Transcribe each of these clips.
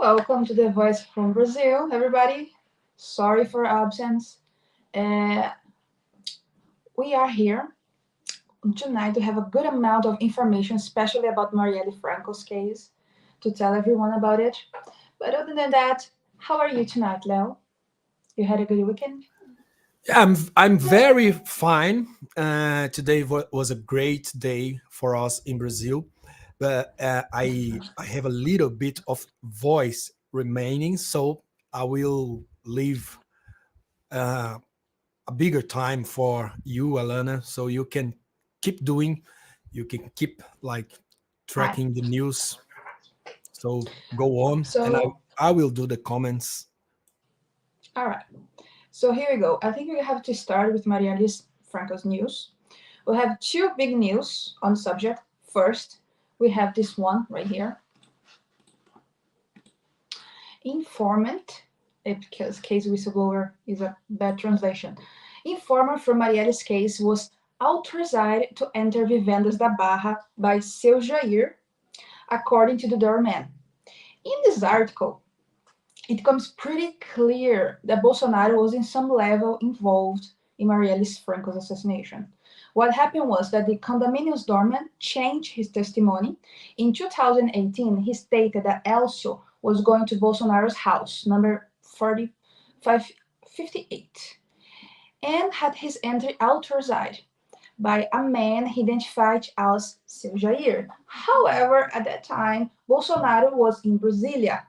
Welcome to the Voice from Brazil, everybody. Sorry for absence. Uh, we are here tonight to have a good amount of information, especially about Marielle Franco's case, to tell everyone about it. But other than that, how are you tonight, Leo? You had a good weekend? Yeah, I'm very fine. Today was a great day for us in Brazil, but I have a little bit of voice remaining, so I will leave uh, a bigger time for you, Alana, so you can keep doing, you can keep like Hi. tracking the news. So go on, and I So, I will do the comments. all right. So here we go. I think we have to start with Marielle Franco's news. We have two big news on the subject. First, we have this one right here. Informant, because case whistleblower is a bad translation. Informant from Marielle's case was authorized to enter Vivendas da Barra by seu Jair, according to the doorman. In this article, it becomes pretty clear that Bolsonaro was in some level involved in Marielle Franco's assassination. What happened was that the condominium's doorman changed his testimony. In 2018, he stated that Elcio was going to Bolsonaro's house, number 4558, and had his entry authorized by a man he identified as Seu Jair. However, at that time, Bolsonaro was in Brasilia.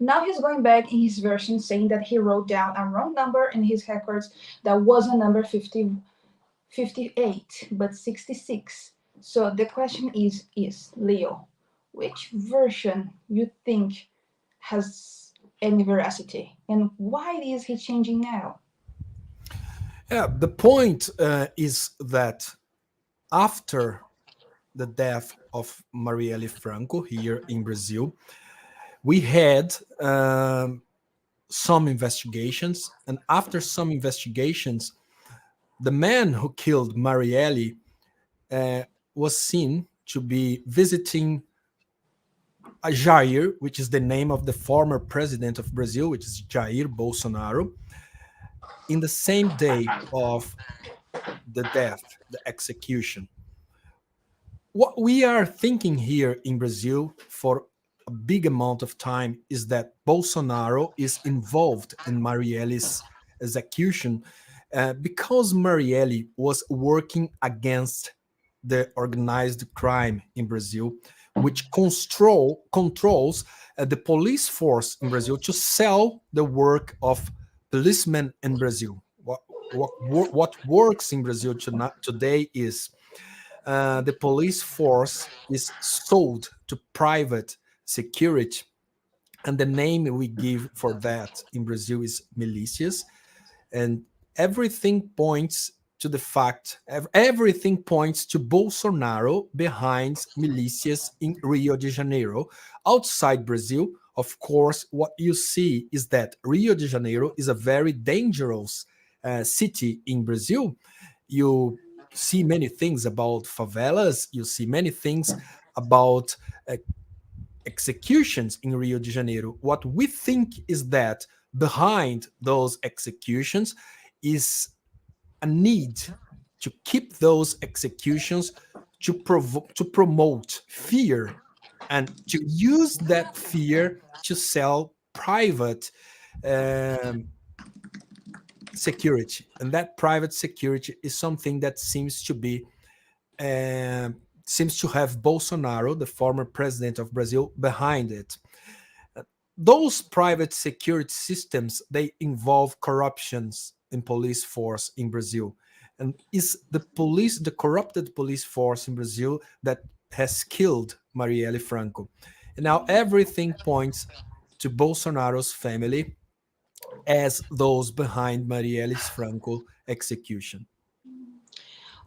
Now he's going back in his version saying that he wrote down a wrong number in his records that wasn't number 58, but 66. So the question is Leo, which version you think has any veracity, and why is he changing now? Yeah, the point is that after the death of Marielle Franco here in Brazil, we had some investigations, and after some investigations, the man who killed Marielle uh, was seen to be visiting Jair, which is the name of the former president of Brazil, which is Jair Bolsonaro, in the same day of the death, the execution. What we are thinking here in Brazil for a big amount of time is that Bolsonaro is involved in Marielle's execution because Marielle was working against the organized crime in Brazil, which controls the police force in Brazil to sell the work of policemen in Brazil. What works in Brazil today is the police force is sold to private security, and the name we give for that in Brazil is militias. And everything points to the fact, everything points to Bolsonaro behind militias in Rio de Janeiro. Outside Brazil, of course, what you see is that Rio de Janeiro is a very dangerous city in Brazil. You see many things about favelas, you see many things about uh, executions in Rio de Janeiro. What we think is that behind those executions is a need to keep those executions to promote fear and to use that fear to sell private um, security. And that private security is something that um, seems to have Bolsonaro, the former president of Brazil, behind it. Those private security systems, they involve corruptions in police force in Brazil, and is the corrupted police force in Brazil that has killed Marielle Franco. And now everything points to Bolsonaro's family as those behind Marielle Franco execution.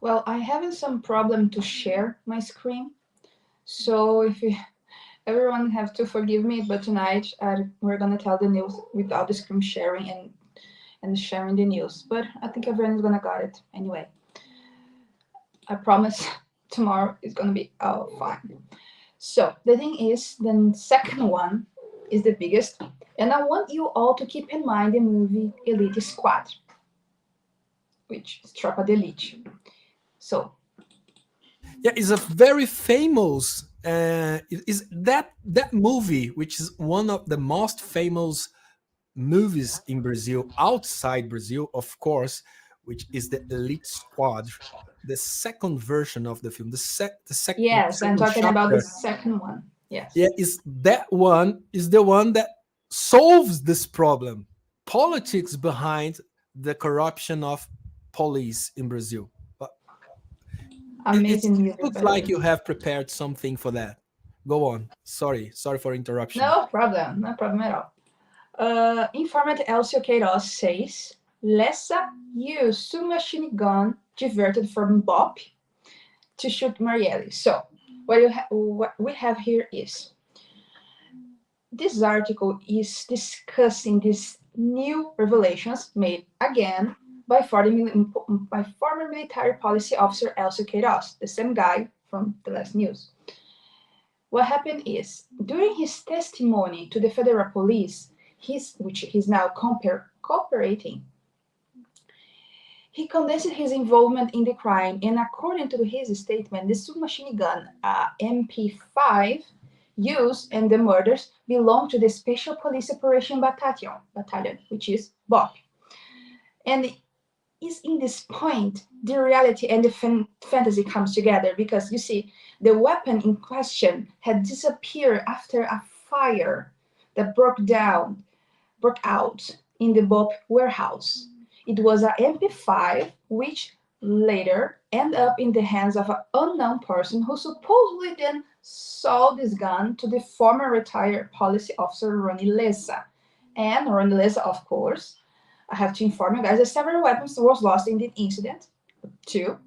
Well, I having some problem to share my screen, so if you, everyone have to forgive me, but tonight we're gonna tell the news without the screen sharing and sharing the news. But I think everyone is gonna got it anyway. I promise tomorrow is gonna be fine. So the thing is, the second one is the biggest, and I want you all to keep in mind the movie Elite Squad, which is Tropa de Elite. So, Yeah, it's a very famous. Is that movie, which is one of the most famous movies in Brazil, outside Brazil, of course, which is the Elite Squad, the second version of the film, the yes, I'm second talking about the chapter. second one. Yes. Yeah, is the one that solves this problem. Politics behind the corruption of police in Brazil. But Amazing it movie, looks by the like way. you have prepared something for that. Go on. Sorry for interruption. No problem, no problem at all. Informant Elcio Queiroz says Lessa used submachine gun diverted from Bob to shoot Marielle. So, what we have here is this article is discussing these new revelations made again by former military policy officer Elcio Queiroz, the same guy from the last news. What happened is, during his testimony to the federal police, which he's now cooperating, he condensed his involvement in the crime, and according to his statement, the submachine gun MP5 used in the murders belonged to the Special Police Operation Battalion, which is BOP. And is in this point the reality and the fantasy comes together, because you see the weapon in question had disappeared after a fire that broke out in the Bob warehouse. It was a MP5 which later ended up in the hands of an unknown person who supposedly then sold this gun to the former retired policy officer Ronnie Lessa. And Ronnie Lessa, of course, I have to inform you guys that several weapons was lost in the incident too.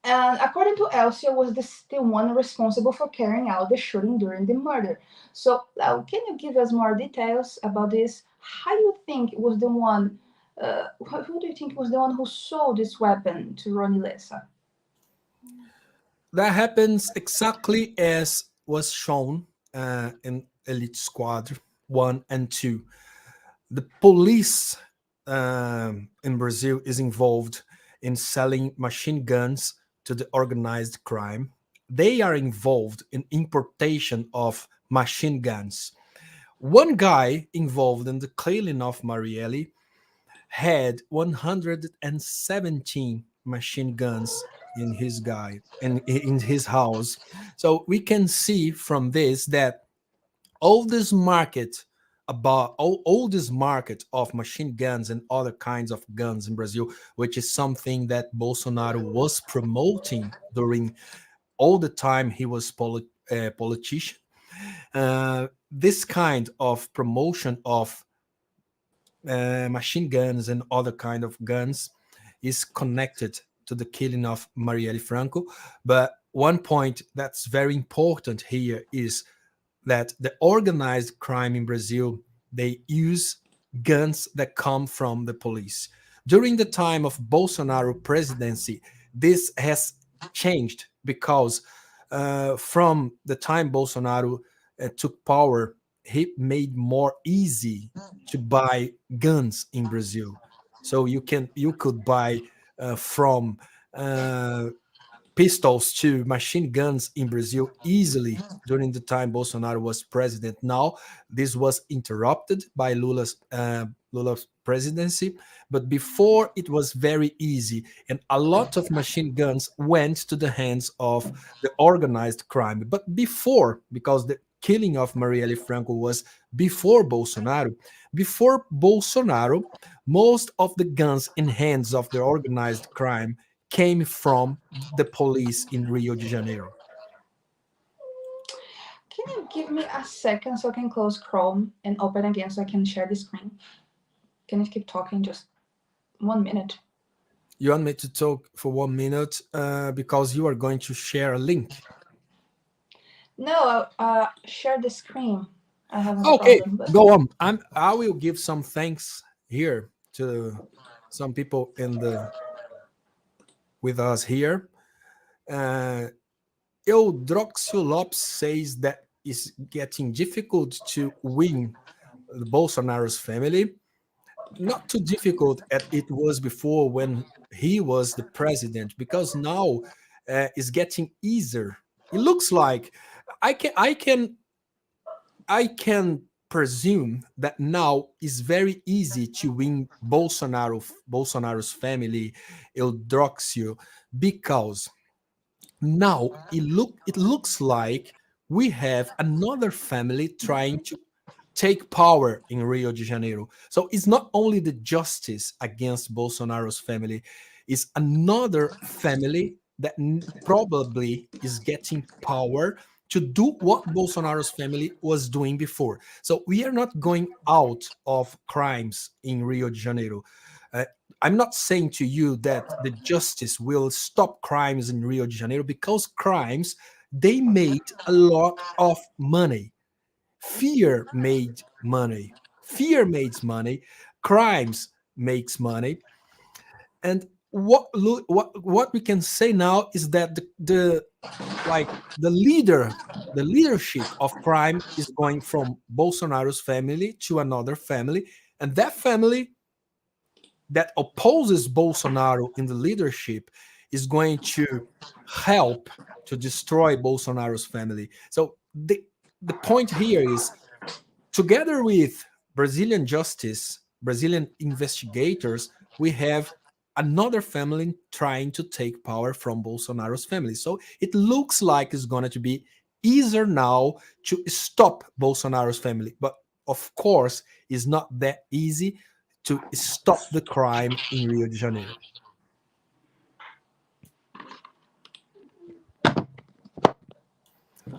And according to Elcio, was the one responsible for carrying out the shooting during the murder. So, can you give us more details about this? How do you think was the one? Who do you think was the one who sold this weapon to Ronnie Lessa? That happens exactly as was shown in Elite Squad 1 and 2. The police in Brazil is involved in selling machine guns to the organized crime. They are involved in importation of machine guns. One guy involved in the killing of Marielle had 117 machine guns in his house. So we can see from this that all this market all this market of machine guns and other kinds of guns in Brazil, which is something that Bolsonaro was promoting during all the time he was politician. This kind of promotion of machine guns and other kind of guns is connected to the killing of Marielle Franco. But one point that's very important here is that the organized crime in Brazil, they use guns that come from the police. During the time of Bolsonaro presidency, this has changed because from the time Bolsonaro took power, he made more easy to buy guns in Brazil. So you could buy from uh, pistols to machine guns in Brazil easily during the time Bolsonaro was president. Now, this was interrupted by Lula's presidency, but before it was very easy, and a lot of machine guns went to the hands of the organized crime. But before, because the killing of Marielle Franco was before Bolsonaro, most of the guns in hands of the organized crime came from the police in Rio de Janeiro. Can you give me a second so I can close Chrome and open again so I can share the screen? Can you keep talking just 1 minute? You want me to talk for 1 minute because you are going to share a link. No, share the screen. I have a Okay, problem, but go on. I will give some thanks here to some people in the with us here. Uh, Eudroxy Lopes says that is getting difficult to win the Bolsonaro's family. Not too difficult as it was before when he was the president, because now it's getting easier. It looks like I can I can I can presume that now it's very easy to win Bolsonaro's family, Eudroxio, because now it looks like we have another family trying to take power in Rio de Janeiro. So it's not only the justice against Bolsonaro's family, it's another family that probably is getting power to do what Bolsonaro's family was doing before. So we are not going out of crimes in Rio de Janeiro. Uh, I'm not saying to you that the justice will stop crimes in Rio de Janeiro, because crimes, they made a lot of money. Fear made money. Fear makes money. Crimes makes money. And what we can say now is that the like the leadership of crime is going from Bolsonaro's family to another family, and that family that opposes Bolsonaro in the leadership is going to help to destroy Bolsonaro's family. So the point here is, together with Brazilian justice, Brazilian investigators, we have another family trying to take power from Bolsonaro's family. So it looks like it's going to be easier now to stop Bolsonaro's family. But of course, it's not that easy to stop the crime in Rio de Janeiro.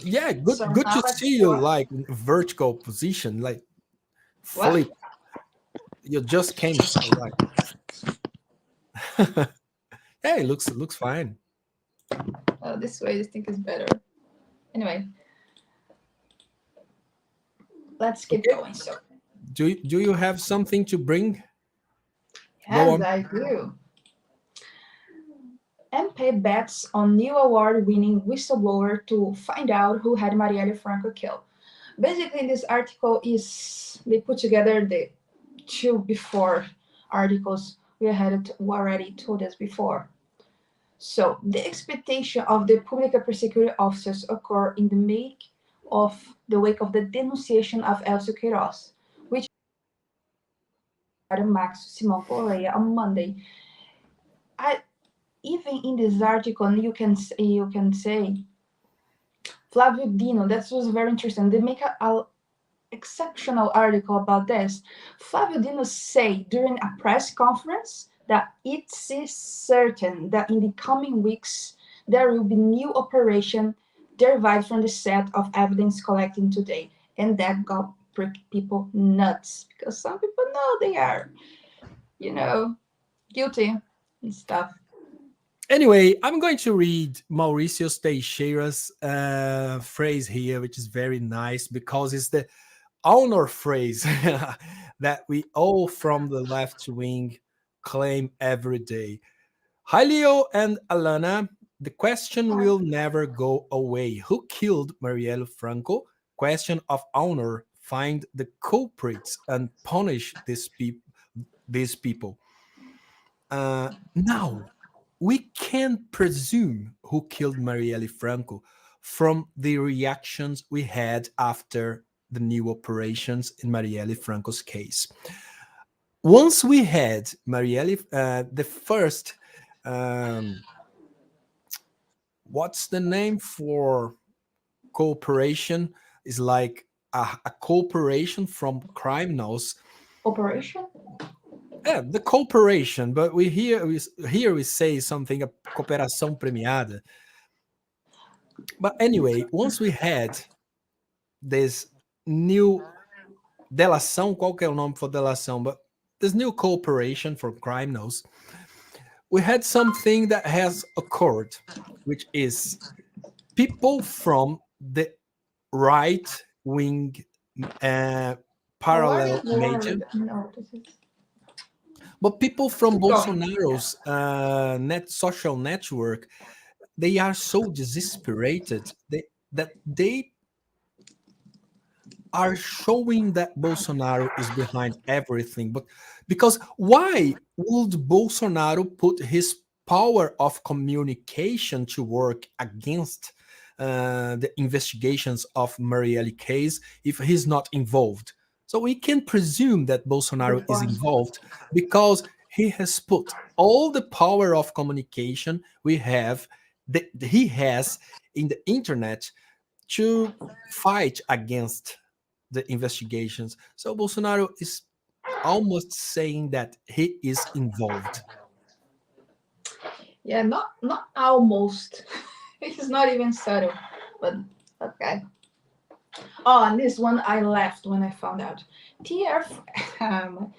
Yeah, So good now to let's see you go. like in vertical position, like What? flip. You just came like hey, looks fine. Oh, this way I think is better. Anyway, let's keep Okay. going. So, Do you have something to bring? Go yes, on. I do. MP bets on new award-winning whistleblower to find out who had Marielle Franco killed. Basically, this article is they put together the two before articles we had already told us before. So the expectation of the public prosecutor officers occur in the wake of the denunciation of Elcio Queiroz, which Max Simão Correia on Monday. I, even in this article, you can say Flavio Dino. That was very interesting. They make a exceptional article about this. Flavio Dino say during a press conference that it is certain that in the coming weeks there will be new operation derived from the set of evidence collecting today, and that got people nuts because some people know they are, you know, guilty and stuff. Anyway, I'm going to read Mauricio Teixeira's phrase here, which is very nice because it's the honor phrase that we all from the left wing claim every day. Hi, Leo and Alana. The question will never go away. Who killed Marielle Franco? Question of honor. Find the culprits and punish these people. Now, we can presume who killed Marielle Franco from the reactions we had after the new operations in Marielle Franco's case. Once we had Marielle, the first, um, what's the name for cooperation? Is like a cooperation from criminals. Operation? Yeah, the cooperation, but here we say something a cooperação premiada. But anyway, once we had this new delação, qual que é o nome for delação? But this new cooperation for criminals, we had something that has occurred, which is people from the right wing What parallel is major, word? No, this is. but people from Keep going. Bolsonaro's social network, they are so desesperated that they are showing that Bolsonaro is behind everything. But because why would Bolsonaro put his power of communication to work against the investigations of Marielle case if he's not involved? So we can presume that Bolsonaro Good is point. involved because he has put all the power of communication we have that he has in the internet to fight against the investigations. So Bolsonaro is almost saying that he is involved. Yeah, not almost. It's not even subtle, but okay. Oh, and this one I laughed when I found out. TRF,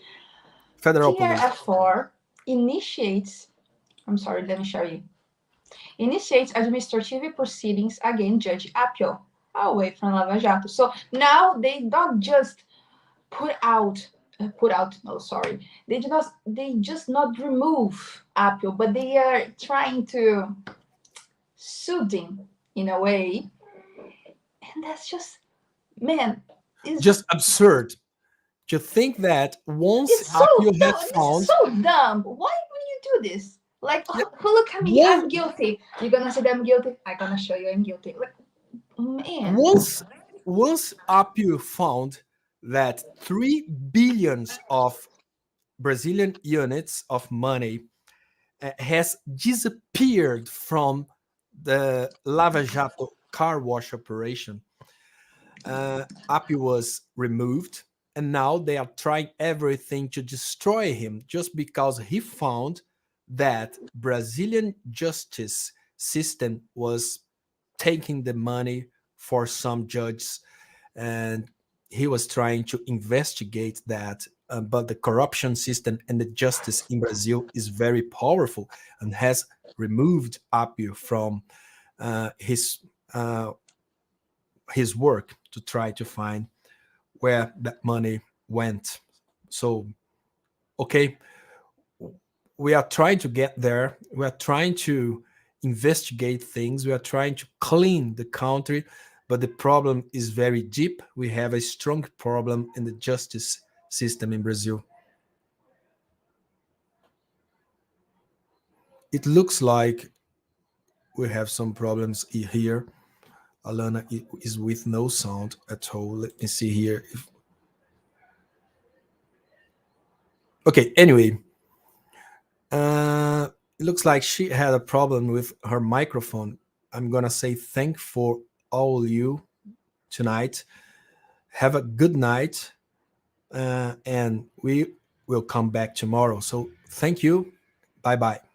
Federal police. TRF4 initiates. I'm sorry, let me show you. Initiates administrative proceedings against Judge Apio, away from Lava Jato. So now they don't just put out, no, sorry, they just not remove Apio, but they are trying to soothe him in a way, and that's just, man, is Just absurd to think that once it's so Apio had dumb. This is found, so dumb. Why would you do this? Like, yeah, oh, look at me, one, I'm guilty. You're gonna say that I'm guilty, I'm gonna show you I'm guilty. Like, man. once once Apio found that 3 billions of Brazilian units of money has disappeared from the Lava Jato car wash operation. Appi was removed, and now they are trying everything to destroy him just because he found that Brazilian justice system was taking the money for some judges, and he was trying to investigate that. But the corruption system and the justice in Brazil is very powerful and has removed Apio from uh, his uh, his work to try to find where that money went. So, okay, we are trying to get there. We are trying to investigate things. We are trying to clean the country, but the problem is very deep. We have a strong problem in the justice system in Brazil. It looks like we have some problems here. Alana is with no sound at all. Let me see here. Okay, anyway, it looks like she had a problem with her microphone. I'm gonna say thank for all you tonight. Have a good night, and we will come back tomorrow. So thank you. Bye bye.